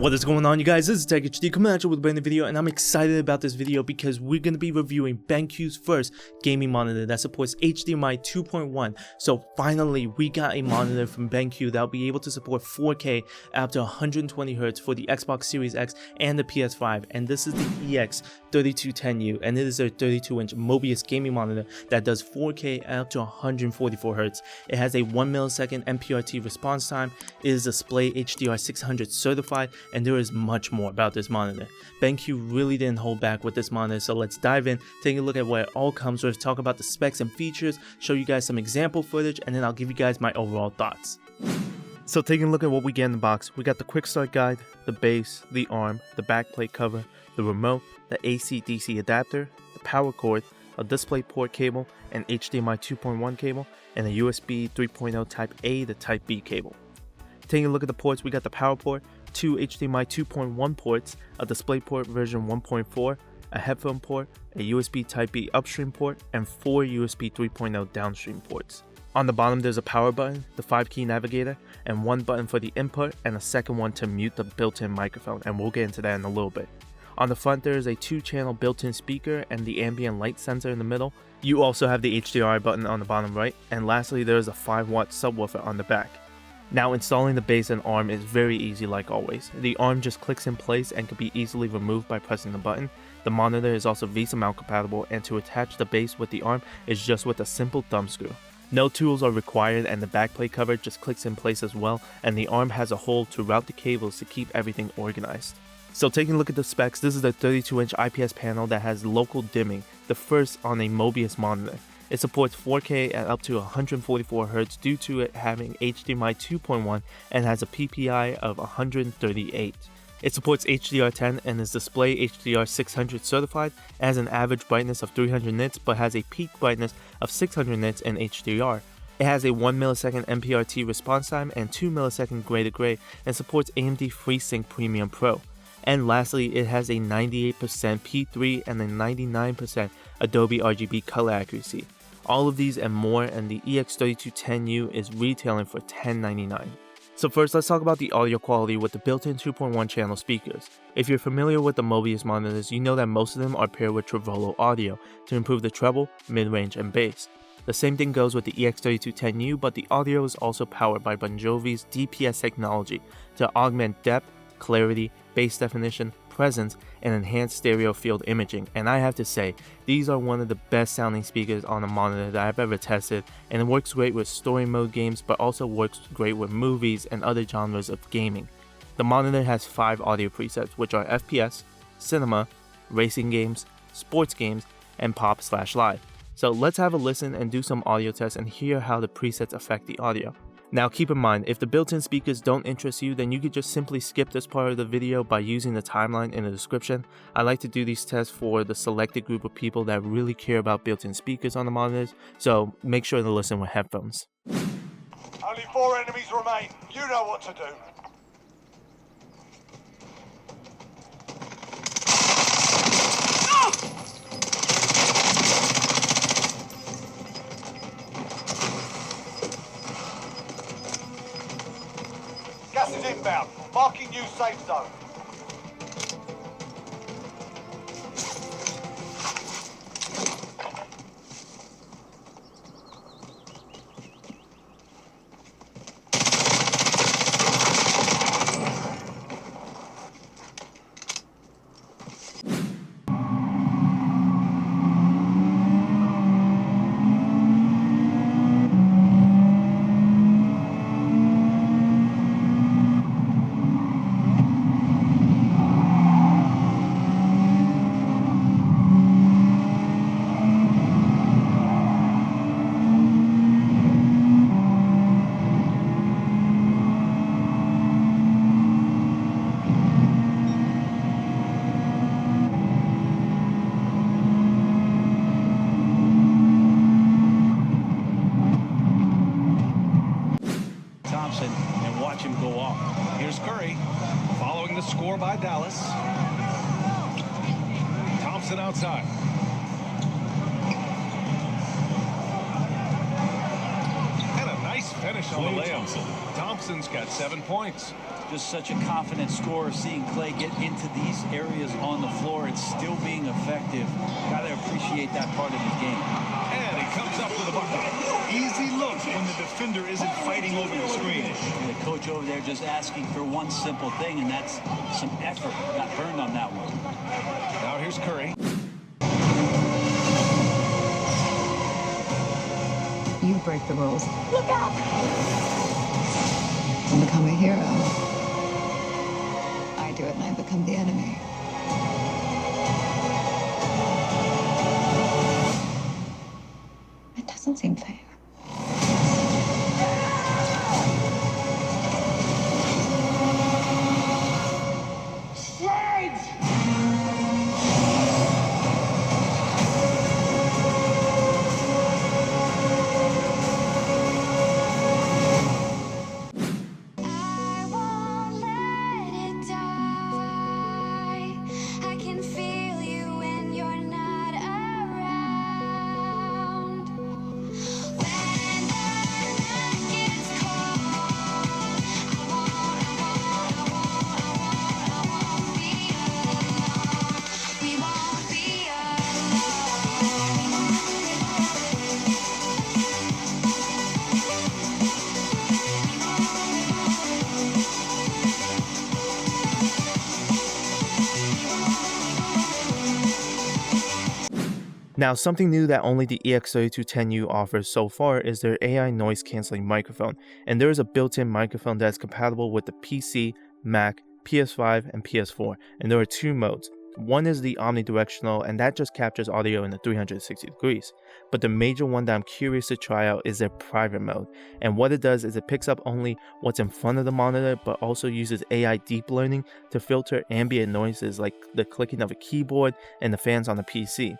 What is going on, you guys? This is Tech HD coming at you with a brand new video, and I'm excited about this video because we're going to be reviewing Benq's first gaming monitor that supports Hdmi 2.1. So finally, we got a monitor from Benq that'll be able to support 4K up to 120Hz for the Xbox Series X and the PS5. And this is the EX3210U, and it is a 32-inch Mobius gaming monitor that does 4K up to 144Hz. It has a 1 millisecond MPRT response time. It is display HDR 600 certified, and there is much more about this monitor. Benq really didn't hold back with this monitor, so let's dive in, take a look at what it all comes with, talk about the specs and features, show you guys some example footage, and then I'll give you guys my overall thoughts. So taking a look at what we get in the box, we got the quick start guide, the base, the arm, the backplate cover, the remote, the AC/DC adapter, the power cord, a display port cable, an HDMI 2.1 cable, and a USB 3.0 Type A to Type B cable. Taking a look at the ports, we got the power port, 2 HDMI 2.1 ports, a DisplayPort version 1.4, a headphone port, a USB Type B upstream port, and 4 USB 3.0 downstream ports. On the bottom there's a power button, the 5-key navigator, and one button for the input, and a second one to mute the built-in microphone, and we'll get into that in a little bit. On the front there is a 2-channel built-in speaker and the ambient light sensor in the middle. You also have the HDRi button on the bottom right, and lastly there is a 5-watt subwoofer on the back. Now installing the base and arm is very easy like always. The arm just clicks in place and can be easily removed by pressing the button. The monitor is also VESA mount compatible, and to attach the base with the arm is just with a simple thumb screw. No tools are required, and the backplate cover just clicks in place as well, and the arm has a hole to route the cables to keep everything organized. So taking a look at the specs, this is a 32-inch IPS panel that has local dimming, the first on a Mobius monitor. It supports 4K at up to 144Hz due to it having HDMI 2.1 and has a PPI of 138. It supports HDR10 and is display HDR 600 certified. It has an average brightness of 300 nits but has a peak brightness of 600 nits in HDR. It has a 1 millisecond MPRT response time and 2 millisecond gray to gray, and supports AMD FreeSync Premium Pro. And lastly, it has a 98% P3 and a 99% Adobe RGB color accuracy. All of these and more, and the EX3210U is retailing for $1099. So first, let's talk about the audio quality with the built-in 2.1 channel speakers. If you're familiar with the Mobius monitors, you know that most of them are paired with Trevolo audio to improve the treble, mid-range, and bass. The same thing goes with the EX3210U, but the audio is also powered by Bon Jovi's DPS technology to augment depth, clarity, bass definition, presence, and enhanced stereo field imaging. And I have to say, these are one of the best sounding speakers on a monitor that I've ever tested, and it works great with story mode games, but also works great with movies and other genres of gaming. The monitor has 5 audio presets, which are FPS, cinema, racing games, sports games, and pop/live. So let's have a listen and do some audio tests and hear how the presets affect the audio. Now keep in mind, if the built-in speakers don't interest you, then you could just simply skip this part of the video by using the timeline in the description. I like to do these tests for the selected group of people that really care about built-in speakers on the monitors, so make sure to listen with headphones. Only 4 enemies remain. You know what to do. Gas is inbound. Marking new safe zone. And watch him go off. Here's Curry, following the score by Dallas. Thompson outside. And a nice finish finish on the layup. Thompson's got 7 points. Just such a confident scorer, seeing Clay get into these areas on the floor and still being effective. Gotta appreciate that part of his game. And he comes up with a bucket. Easy look when the defender isn't fighting over the screen. And the coach over there just asking for one simple thing, and that's some effort. Got burned on that one. Now here's Curry. You break the rules. Look out! And become a hero. I do it and I become the enemy. It doesn't seem fair. Now, something new that only the EX3210U offers so far is their AI noise cancelling microphone, and there is a built-in microphone that is compatible with the PC, Mac, PS5, and PS4, and there are two modes. One is the omnidirectional, and that just captures audio in the 360 degrees. But the major one that I'm curious to try out is their private mode, and what it does is it picks up only what's in front of the monitor, but also uses AI deep learning to filter ambient noises like the clicking of a keyboard and the fans on the PC.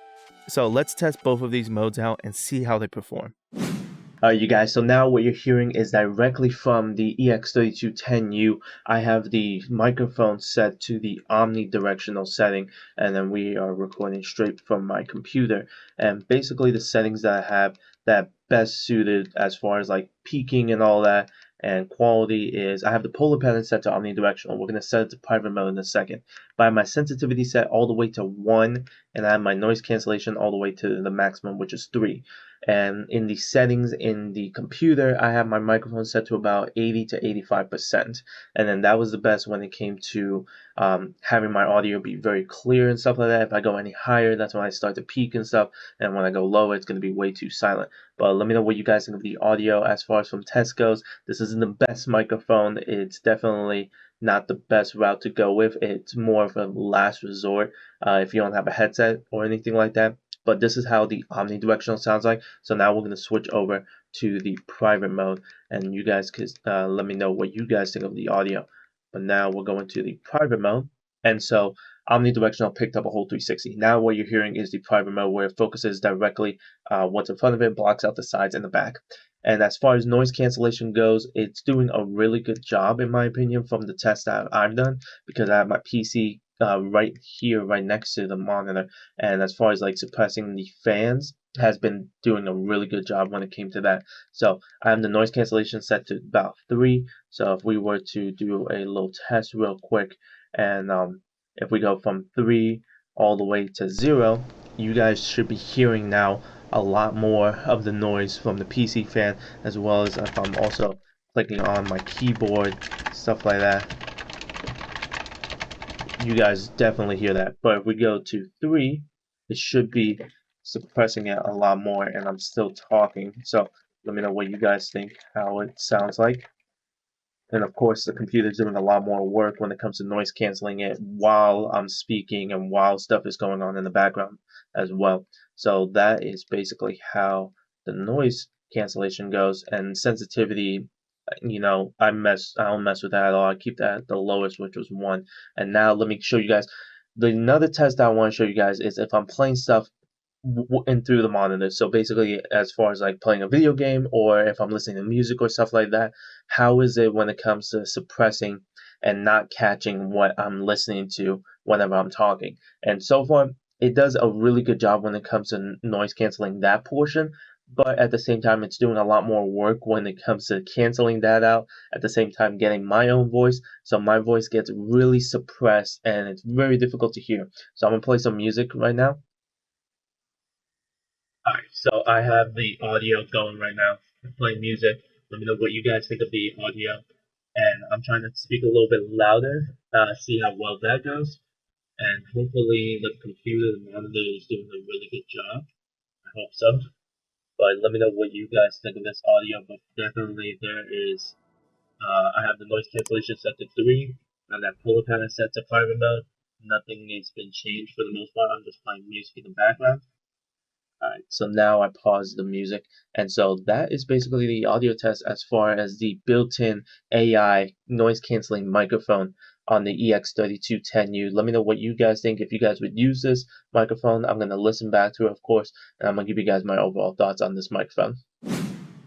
So let's test both of these modes out and see how they perform. You guys, so now what you're hearing is directly from the EX3210U. I have the microphone set to the omnidirectional setting, and then we are recording straight from my computer. And basically the settings that I have that best suited as far as like peaking and all that and quality is I have the polar pattern set to omnidirectional. We're going to set it to private mode in a second. But I have my sensitivity set all the way to 1, and I have my noise cancellation all the way to the maximum, which is 3. And in the settings in the computer, I have my microphone set to about 80 to 85%. And then that was the best when it came to having my audio be very clear and stuff like that. If I go any higher, that's when I start to peak and stuff. And when I go lower, it's going to be way too silent. But let me know what you guys think of the audio as far as from test goes. This isn't the best microphone. It's definitely not the best route to go with. It's more of a last resort if you don't have a headset or anything like that. But this is how the omnidirectional sounds like. So now we're going to switch over to the private mode, and you guys could let me know what you guys think of the audio. But now we're going to the private mode, and so omnidirectional picked up a whole 360. Now what you're hearing is the private mode, where it focuses directly what's in front of it, blocks out the sides and the back. And as far as noise cancellation goes, it's doing a really good job in my opinion from the test that I've done, because I have my PC right here, right next to the monitor, and as far as like suppressing the fans, has been doing a really good job when it came to that. So I have the noise cancellation set to about 3. So if we were to do a little test real quick, and if we go from 3 all the way to 0, you guys should be hearing now a lot more of the noise from the PC fan, as well as if I'm also clicking on my keyboard, stuff like that. You guys definitely hear that. But if we go to 3, it should be suppressing it a lot more, and I'm still talking. So let me know what you guys think, how it sounds like. And of course, the computer's doing a lot more work when it comes to noise canceling it while I'm speaking and while stuff is going on in the background as well. So that is basically how the noise cancellation goes. And sensitivity, you know, I don't mess with that at all. I keep that at the lowest, which was 1. And now let me show you guys another test that I want to show you guys is if I'm playing stuff and through the monitor. So basically, as far as like playing a video game, or if I'm listening to music or stuff like that, how is it when it comes to suppressing and not catching what I'm listening to whenever I'm talking? And so far, it does a really good job when it comes to noise canceling that portion. but at the same time it's doing a lot more work when it comes to canceling that out, at the same time getting my own voice, so my voice gets really suppressed and it's very difficult to hear. So I'm gonna play some music right now. Alright, so I have the audio going right now. I'm playing music. Let me know what you guys think of the audio. And I'm trying to speak a little bit louder, see how well that goes. And hopefully the computer, the monitor is doing a really good job. I hope so. But let me know what you guys think of this audio. But definitely there is, I have the noise cancellation set to 3, and that polar panel set to private mode. Nothing has been changed for the most part. I'm just playing music in the background. Alright, so now I pause the music, and so that is basically the audio test as far as the built-in AI noise canceling microphone on the EX3210U. Let me know what you guys think. If you guys would use this microphone, I'm going to listen back to it, of course, and I'm going to give you guys my overall thoughts on this microphone.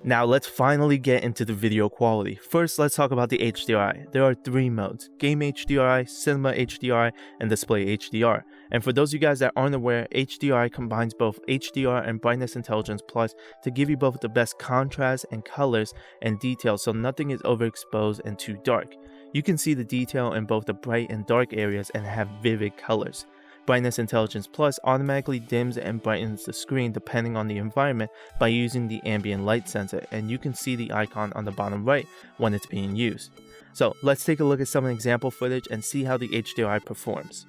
Now let's finally get into the video quality. First, let's talk about the HDRi. There are 3 modes: Game HDRi, Cinema HDRi, and Display HDR. And for those of you guys that aren't aware, HDRi combines both HDR and Brightness Intelligence Plus to give you both the best contrast and colors and details, so nothing is overexposed and too dark. You can see the detail in both the bright and dark areas and have vivid colors. Brightness Intelligence Plus automatically dims and brightens the screen depending on the environment by using the ambient light sensor, and you can see the icon on the bottom right when it's being used. So let's take a look at some example footage and see how the HDRi performs.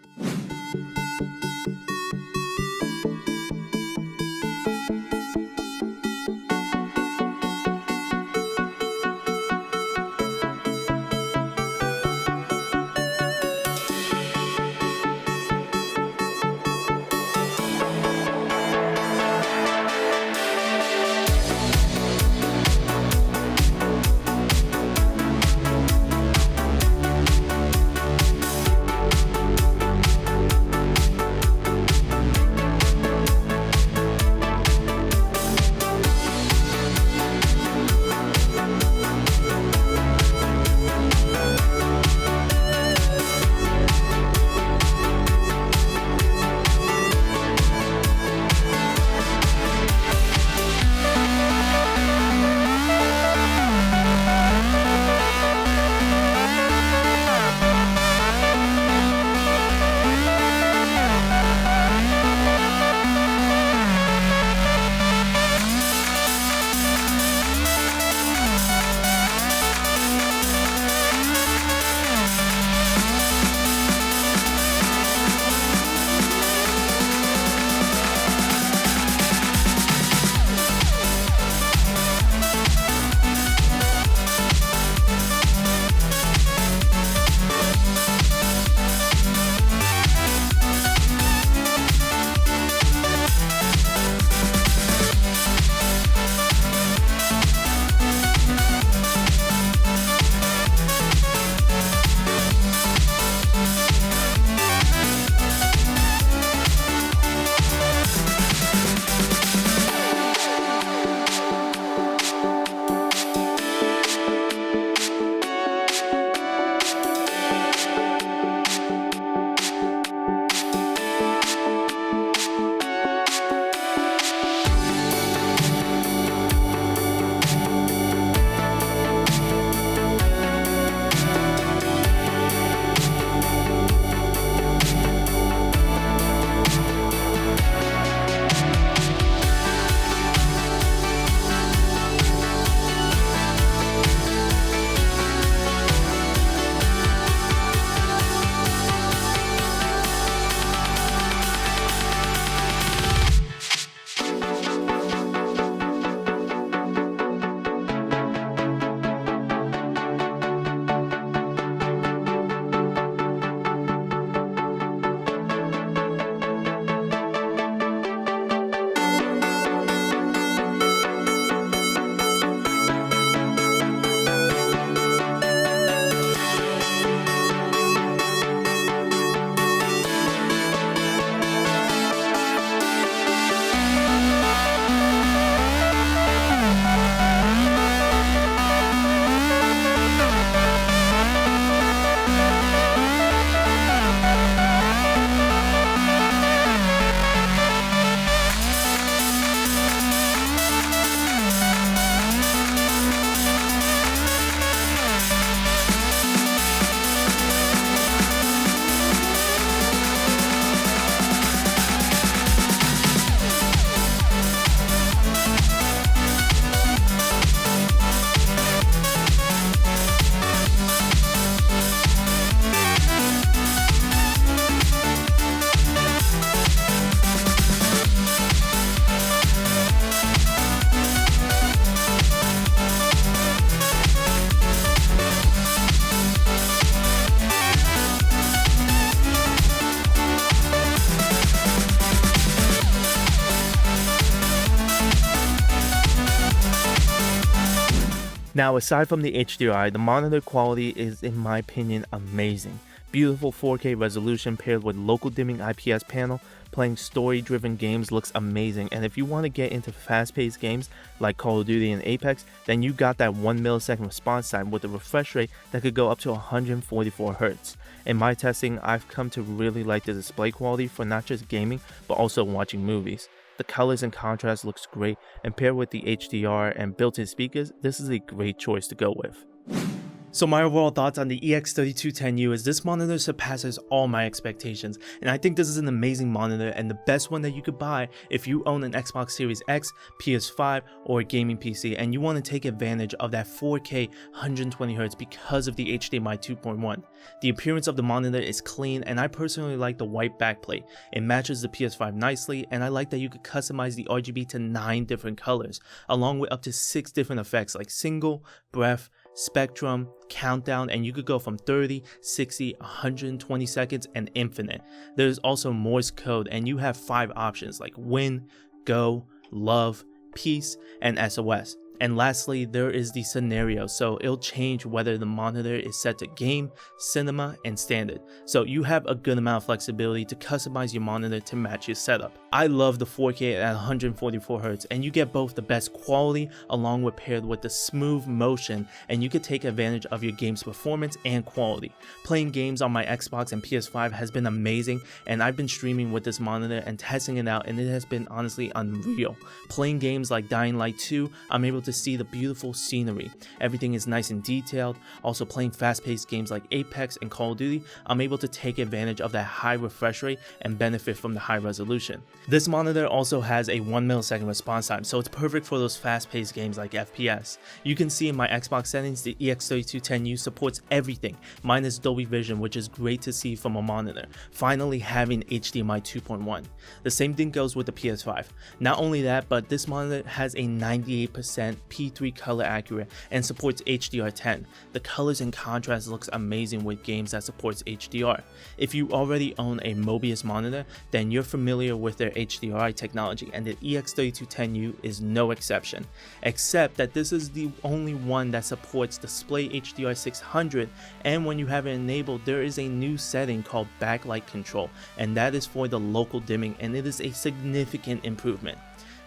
Now, aside from the HDRi, the monitor quality is, in my opinion, amazing. Beautiful 4K resolution paired with local dimming IPS panel. Playing story-driven games looks amazing, and if you want to get into fast-paced games like Call of Duty and Apex, then you got that 1 millisecond response time with a refresh rate that could go up to 144 Hz. In my testing, I've come to really like the display quality for not just gaming, but also watching movies. The colors and contrast looks great, and paired with the HDR and built-in speakers, this is a great choice to go with. So my overall thoughts on the EX3210U is this monitor surpasses all my expectations, and I think this is an amazing monitor and the best one that you could buy if you own an Xbox Series X, PS5, or a gaming PC and you want to take advantage of that 4K 120Hz because of the Hdmi 2.1. The appearance of the monitor is clean, and I personally like the white backplate. It matches the PS5 nicely, and I like that you could customize the RGB to 9 different colors, along with up to 6 different effects like single, breath, spectrum, countdown, and you could go from 30, 60, 120 seconds, and infinite. There's also Morse code, and you have 5 options like win, go, love, peace, and SOS. And lastly, there is the scenario, so it'll change whether the monitor is set to game, cinema, and standard. So you have a good amount of flexibility to customize your monitor to match your setup. I love the 4K at 144 Hz, and you get both the best quality along with paired with the smooth motion, and you can take advantage of your game's performance and quality. Playing games on my Xbox and PS5 has been amazing, and I've been streaming with this monitor and testing it out, and it has been honestly unreal. Playing games like Dying Light 2, I'm able to see the beautiful scenery. Everything is nice and detailed. Also, playing fast-paced games like Apex and Call of Duty, I'm able to take advantage of that high refresh rate and benefit from the high resolution. This monitor also has a 1 millisecond response time, so it's perfect for those fast-paced games like FPS. You can see in my Xbox settings, the EX3210U supports everything minus Dolby Vision, which is great to see from a monitor, finally having HDMI 2.1. The same thing goes with the PS5. Not only that, but this monitor has a 98% P3 color accurate and supports HDR10. The colors and contrast looks amazing with games that supports HDR. If you already own a Mobius monitor, then you're familiar with their HDRi technology, and the EX3210U is no exception, except that this is the only one that supports display HDR 600, and when you have it enabled, there is a new setting called backlight control, and that is for the local dimming, and it is a significant improvement.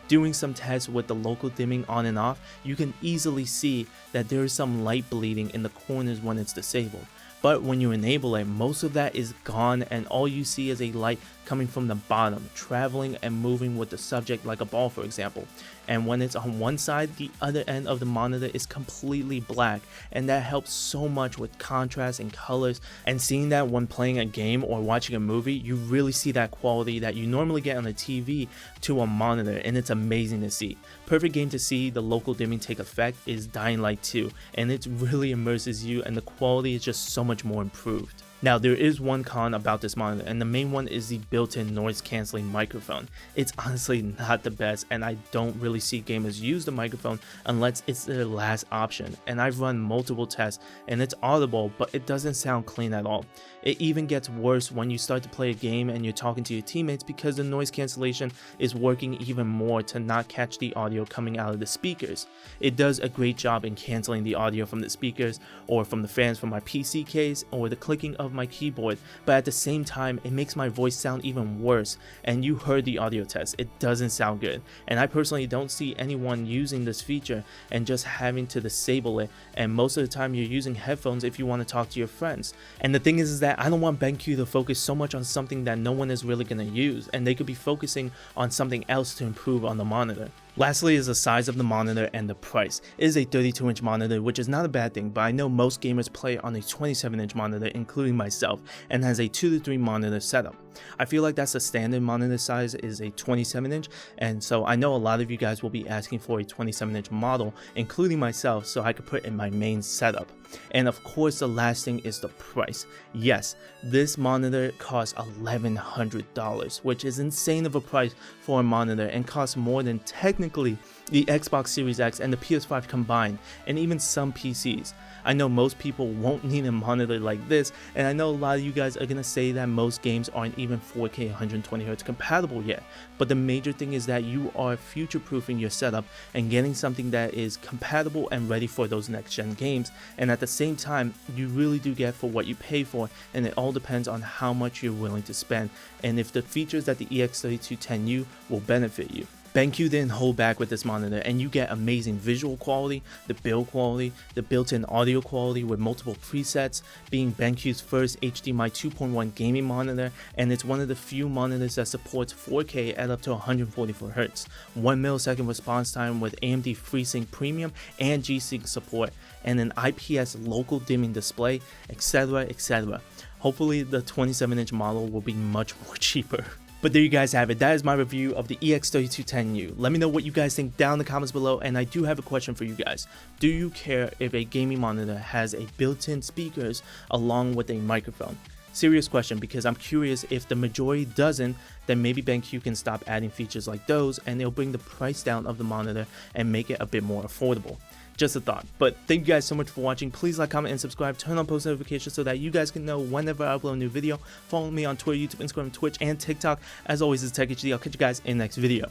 Doing some tests with the local dimming on and off, you can easily see that there is some light bleeding in the corners when it's disabled. But when you enable it, most of that is gone, and all you see is a light coming from the bottom, traveling and moving with the subject like a ball, for example. And when it's on one side, the other end of the monitor is completely black, and that helps so much with contrast and colors. And seeing that when playing a game or watching a movie, you really see that quality that you normally get on a TV to a monitor, and it's amazing to see. Perfect game to see the local dimming take effect is Dying Light 2, and it really immerses you, and the quality is just so much more improved. Now, there is one con about this monitor, and the main one is the built-in noise cancelling microphone. It's honestly not the best, and I don't really see gamers use the microphone unless it's their last option. And I've run multiple tests, and it's audible, but it doesn't sound clean at all. It even gets worse when you start to play a game and you're talking to your teammates, because the noise cancellation is working even more to not catch the audio coming out of the speakers. It does a great job in canceling the audio from the speakers or from the fans from my PC case or the clicking of my keyboard, but at the same time it makes my voice sound even worse. And you heard the audio test, it doesn't sound good, and I personally don't see anyone using this feature and just having to disable it, and most of the time you're using headphones if you want to talk to your friends. And the thing is that I don't want Benq to focus so much on something that no one is really going to use, and they could be focusing on something else to improve on the monitor. Lastly is the size of the monitor and the price. It is a 32-inch monitor, which is not a bad thing, but I know most gamers play on a 27-inch monitor, including myself, and has a 2 to 3 monitor setup. I feel like that's the standard monitor size is a 27-inch, and so I know a lot of you guys will be asking for a 27-inch model, including myself, so I could put in my main setup. And of course, the last thing is the price. Yes, this monitor costs $1,100, which is insane of a price for a monitor, and costs more than technically the Xbox Series X and the PS5 combined, and even some PCs. I know most people won't need a monitor like this, and I know a lot of you guys are gonna say that most games aren't even 4K 120Hz compatible yet, but the major thing is that you are future-proofing your setup and getting something that is compatible and ready for those next-gen games, and at the same time, you really do get for what you pay for, and it all depends on how much you're willing to spend, and if the features that the EX3210U will benefit you. Benq didn't hold back with this monitor, and you get amazing visual quality, the build quality, the built-in audio quality with multiple presets, being Benq's first Hdmi 2.1 gaming monitor, and it's one of the few monitors that supports 4K at up to 144Hz, 1 millisecond response time with AMD FreeSync Premium and G-Sync support, and an IPS local dimming display, etc, etc. Hopefully the 27-inch model will be much more cheaper. But there you guys have it. That is my review of the EX3210U. Let me know what you guys think down in the comments below, and I do have a question for you guys. Do you care if a gaming monitor has a built-in speakers along with a microphone? Serious question, because I'm curious if the majority doesn't, then maybe Benq can stop adding features like those and it'll bring the price down of the monitor and make it a bit more affordable. Just a thought. But thank you guys so much for watching. Please like, comment, and subscribe. Turn on post notifications so that you guys can know whenever I upload a new video. Follow me on Twitter, YouTube, Instagram, Twitch, and TikTok. As always, it's TechHD. I'll catch you guys in the next video.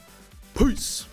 Peace!